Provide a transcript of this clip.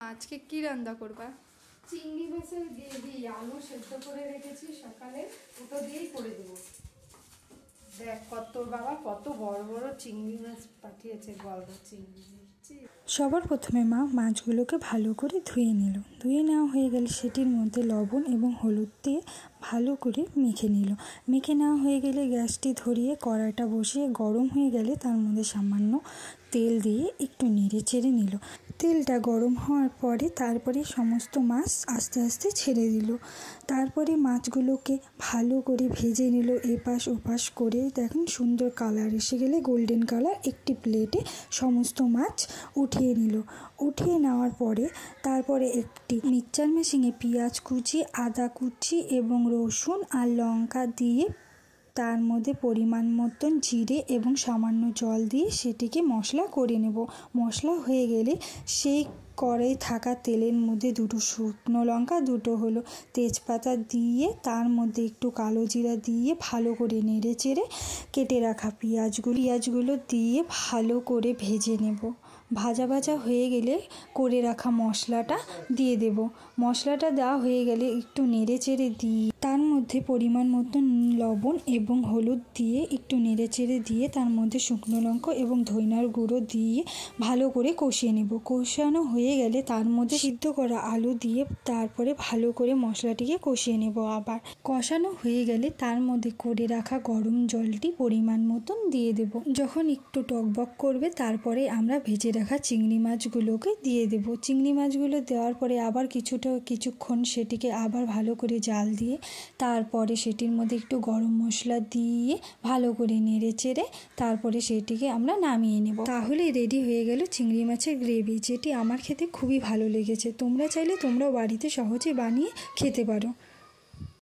আজকে কি রান্না করবা? চিংড়ি মাছের গ্রেভি। আলু সেদ্ধ করে রেখেছি সকালে, ওটা দিয়েই করে দেবো। দেখ বাবা কত বড় বড় চিংড়ি মাছ পাঠিয়েছে, গলদা চিংড়ি। সবার প্রথমে মা মাছগুলোকে ভালো করে ধুয়ে নিল। ধুয়ে নেওয়া হয়ে গেলে সেটির মধ্যে লবণ এবং হলুদ দিয়ে ভালো করে মেখে নিল। মেখে নেওয়া হয়ে গেলে গ্যাসটি ধরিয়ে কড়াইটা বসিয়ে গরম হয়ে গেলে তার মধ্যে সামান্য তেল দিয়ে একটু নেড়ে চেড়ে নিল। তেলটা গরম হওয়ার পরে তারপরে সমস্ত মাছ আস্তে আস্তে ছেড়ে দিল। তারপরে মাছগুলোকে ভালো করে ভেজে নিল, এপাশ ওপাশ করে। দেখুন সুন্দর কালার এসে গেলে গোল্ডেন কালার একটি প্লেটে সমস্ত মাছ উঠিয়ে নিল। উঠিয়ে নেওয়ার পরে তারপরে একটি মিক্সচার মেশিনে পেঁয়াজ কুচি, আদা কুচি এবং রসুন আর লঙ্কা দিয়ে তার মধ্যে পরিমাণ মতন জিরে এবং সামান্য জল দিয়ে সেটিকে মশলা করে নেব। মশলা হয়ে গেলে সেই কড়াই থাকা তেলের মধ্যে দুটো শুকনো লঙ্কা, দুটো হলো তেজপাতা দিয়ে তার মধ্যে একটু কালো জিরা দিয়ে ভালো করে নেড়ে চেড়ে কেটে রাখা পেঁয়াজগুলো দিয়ে ভালো করে ভেজে নেব। ভাজা ভাজা হয়ে গেলে করে রাখা মশলাটা দিয়ে দেব। মশলাটা দেওয়া হয়ে গেলে একটু নেড়ে চেড়ে দিয়ে তার মধ্যে পরিমাণ মতন লবণ এবং হলুদ দিয়ে একটু নেড়ে চেড়ে দিয়ে তার মধ্যে শুকনো লঙ্কা এবং ধইনার গুঁড়ো দিয়ে ভালো করে কষিয়ে নেব। কষানো হয়ে গেলে তার মধ্যে সিদ্ধ করা আলু দিয়ে তারপরে ভালো করে মশলাটিকে কষিয়ে নেব। আবার কষানো হয়ে গেলে তার মধ্যে করে রাখা গরম জলটি পরিমাণ মতন দিয়ে দেব। যখন একটু টকবক করবে তারপরে আমরা ভেজে রাখা চিংড়ি মাছগুলোকে দিয়ে দেব। চিংড়ি মাছগুলো দেওয়ার পরে আবার কিছুক্ষণ সেটিকে আবার ভালো করে জাল দিয়ে তারপরে সেটির মধ্যে একটু গরম মশলা দিয়ে ভালো করে নেড়ে চেড়ে তারপরে সেটিকে আমরা নামিয়ে নেব। তাহলে রেডি হয়ে গেল চিংড়ি মাছের গ্রেভি, যেটি আমার খেতে খুবই ভালো লেগেছে। তোমরা চাইলে তোমরাও বাড়িতে সহজে বানিয়ে খেতে পারো।